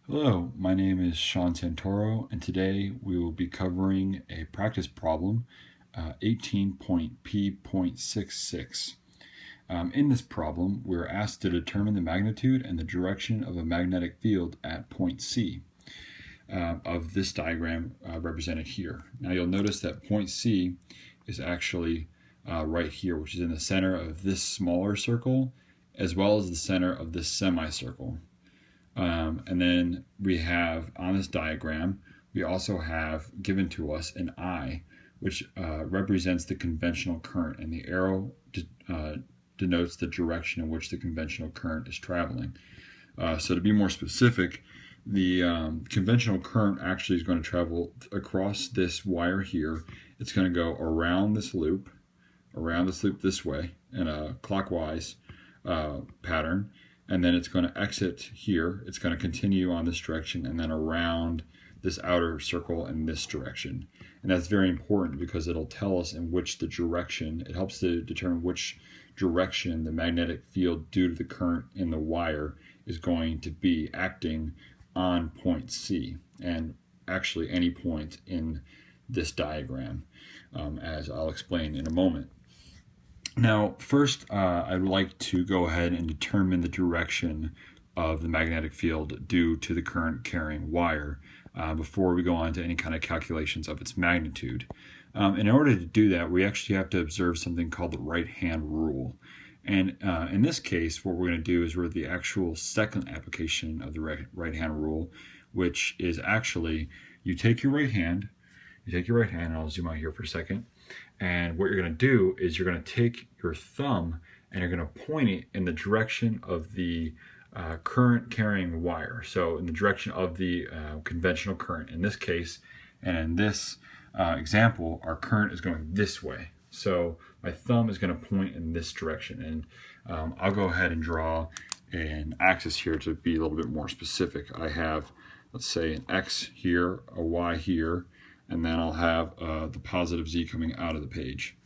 Hello, my name is Sean Santoro, and today we will be covering a practice problem, 18.P.66. In this problem, we're asked to determine the magnitude and the direction of a magnetic field at point C of this diagram represented here. Now you'll notice that point C is actually right here, which is in the center of this smaller circle, as well as the center of this semicircle. And then we have on this diagram, we also have given to us an I, which represents the conventional current, and the arrow denotes the direction in which the conventional current is traveling. So to be more specific, the conventional current actually is going to travel across this wire here. It's going to go around this loop this way in a clockwise pattern. And then it's going to exit here. It's going to continue on this direction and then around this outer circle in this direction. And that's very important because it'll tell us in which it helps to determine which direction the magnetic field due to the current in the wire is going to be acting on point C, and actually any point in this diagram, as I'll explain in a moment. Now, first, I'd like to go ahead and determine the direction of the magnetic field due to the current carrying wire before we go on to any kind of calculations of its magnitude. In order to do that, we actually have to observe something called the right-hand rule. And in this case, what we're going to do is we're the actual second application of the right-hand rule, which is actually you take your right hand, and I'll zoom out here for a second. And what you're going to do is you're going to take your thumb and you're going to point it in the direction of the current carrying wire. So in the direction of the conventional current in this case, and in this example, our current is going this way. So my thumb is going to point in this direction. And I'll go ahead and draw an axis here to be a little bit more specific. I have, let's say, an X here, a Y here, and then I'll have the positive Z coming out of the page.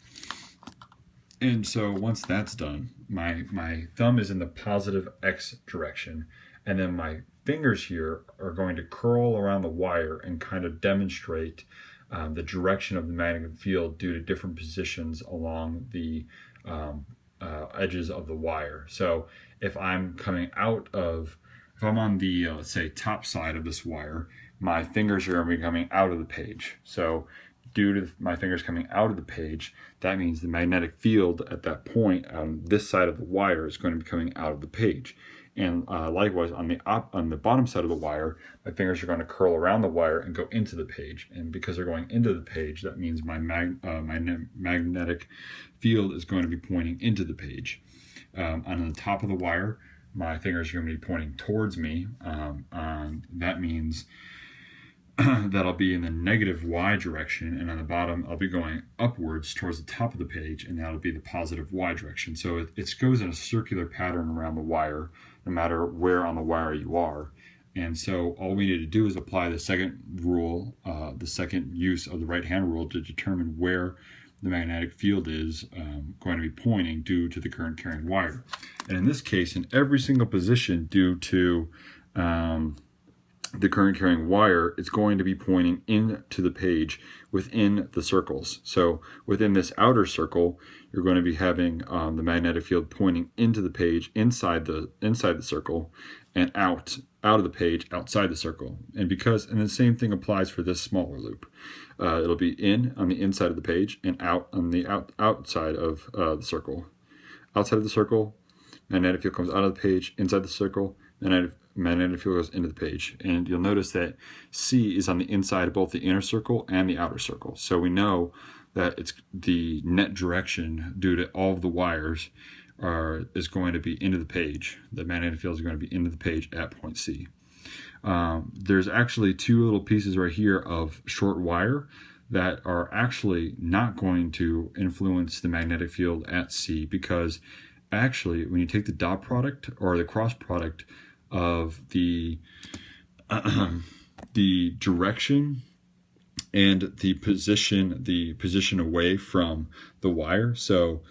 And so once that's done, my thumb is in the positive X direction, and then my fingers here are going to curl around the wire and kind of demonstrate the direction of the magnetic field due to different positions along the edges of the wire. So if I'm on the, let's say, top side of this wire, my fingers are going to be coming out of the page. So due to my fingers coming out of the page, that means the magnetic field at that point on this side of the wire is going to be coming out of the page. And likewise, on the bottom side of the wire, my fingers are going to curl around the wire and go into the page. And because they're going into the page, that means my magnetic field is going to be pointing into the page. On the top of the wire, my fingers are going to be pointing towards me. That means that I'll be in the negative Y direction, and on the bottom I'll be going upwards towards the top of the page, and that'll be the positive Y direction. So it goes in a circular pattern around the wire, no matter where on the wire you are. And so all we need to do is apply the second rule, the second use of the right-hand rule, to determine where the magnetic field is going to be pointing due to the current carrying wire. And in this case, in every single position due to the current carrying wire, it's going to be pointing into the page within the circles. So within this outer circle, you're going to be having the magnetic field pointing into the page inside the circle, and out of the page outside the circle. And the same thing applies for this smaller loop. It'll be in on the inside of the page and out on the outside of the circle. Outside of the circle, magnetic field comes out of the page. Inside the circle, magnetic field goes into the page. And you'll notice that C is on the inside of both the inner circle and the outer circle. So we know that it's the net direction due to all of the wires is going to be into the page. The magnetic field is going to be into the page at point C. There's actually two little pieces right here of short wire that are actually not going to influence the magnetic field at C, because actually when you take the dot product or the cross product of the direction and the position away from the wire. So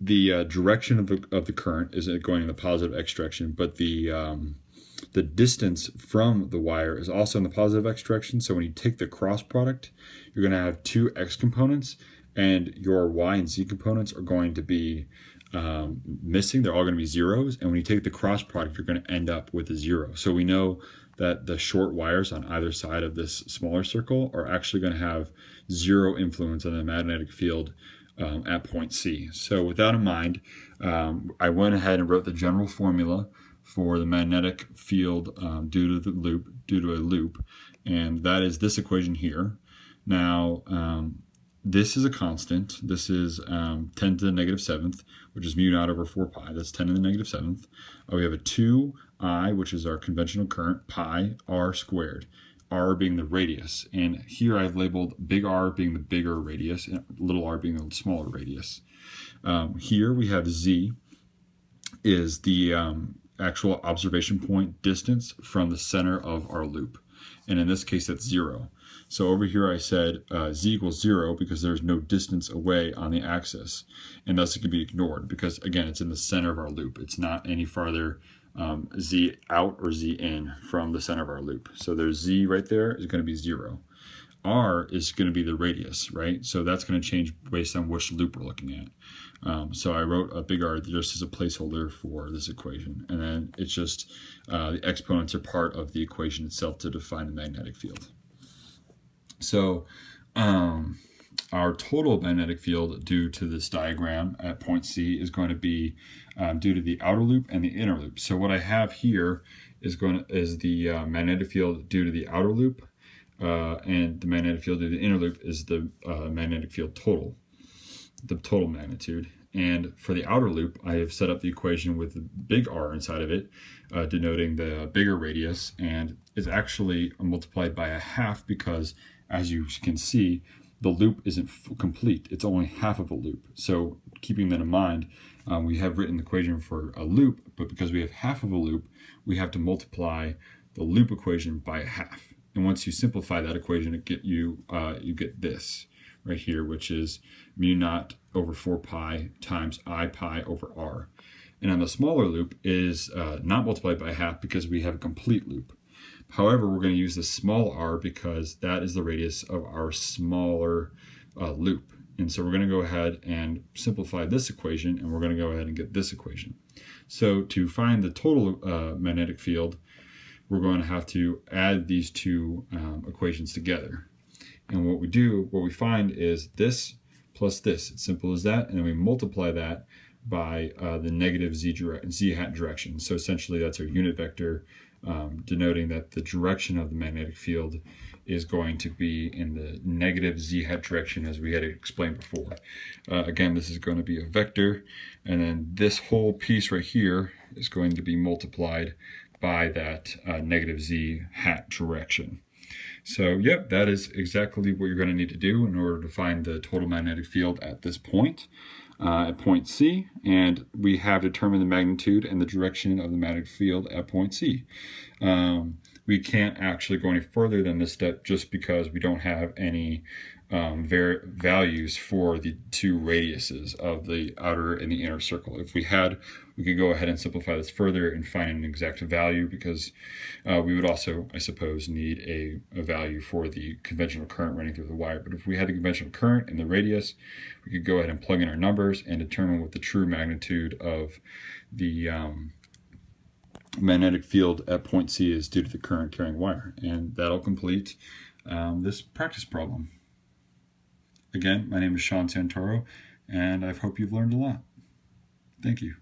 the direction of the current is going in the positive X direction, but the the distance from the wire is also in the positive x direction. So when you take the cross product, you're going to have two x components, and your y and z components are going to be missing. They're all going to be zeros. And when you take the cross product, you're going to end up with a 0. So we know that the short wires on either side of this smaller circle are actually going to have 0 influence on the magnetic field at point C. So with that in mind, I went ahead and wrote the general formula for the magnetic field due to a loop, and that is this equation here. Now, this is a constant. This is 10 to the negative 7th, which is mu naught over 4 pi. That's 10 to the negative 7th. We have a 2I, which is our conventional current, pi r squared, r being the radius. And here I've labeled big R being the bigger radius and little r being the smaller radius. Here we have z is the actual observation point distance from the center of our loop. And in this case, that's 0. So over here I said z equals 0 because there's no distance away on the axis, and thus it can be ignored because, again, it's in the center of our loop. It's not any farther z out or z in from the center of our loop. So there's z right there is going to be 0. R is going to be the radius, right? So that's going to change based on which loop we're looking at. So I wrote a big R just as a placeholder for this equation. And then it's just the exponents are part of the equation itself to define the magnetic field. So our total magnetic field due to this diagram at point C is going to be due to the outer loop and the inner loop. So what I have here is the magnetic field due to the outer loop, and the magnetic field due to the inner loop is the magnetic field total, the total magnitude. And for the outer loop, I have set up the equation with the big R inside of it, denoting the bigger radius, and is actually multiplied by a half because, as you can see, the loop isn't complete. It's only half of a loop. So keeping that in mind, we have written the equation for a loop, but because we have half of a loop, we have to multiply the loop equation by a half. And once you simplify that equation, you get this right here, which is mu naught over 4 pi times I pi over r. And on the smaller loop is not multiplied by half because we have a complete loop. However, we're going to use the small r because that is the radius of our smaller loop. And so we're going to go ahead and simplify this equation, and we're going to go ahead and get this equation. So to find the total magnetic field, we're going to have to add these two equations together. And what we find is this plus this. It's simple as that. And then we multiply that by the negative z hat direction. So essentially that's our unit vector, denoting that the direction of the magnetic field is going to be in the negative z hat direction, as we had explained before. Again, this is going to be a vector, and then this whole piece right here is going to be multiplied by that negative z hat direction. So yep, that is exactly what you're going to need to do in order to find the total magnetic field at this point, at point C, and we have determined the magnitude and the direction of the magnetic field at point C. We can't actually go any further than this step just because we don't have any values for the two radiuses of the outer and the inner circle. If we had, we could go ahead and simplify this further and find an exact value, because we would also, I suppose, need a value for the conventional current running through the wire. But if we had the conventional current and the radius, we could go ahead and plug in our numbers and determine what the true magnitude of the magnetic field at point C is due to the current carrying wire. And that'll complete this practice problem. Again, my name is Sean Santoro, and I hope you've learned a lot. Thank you.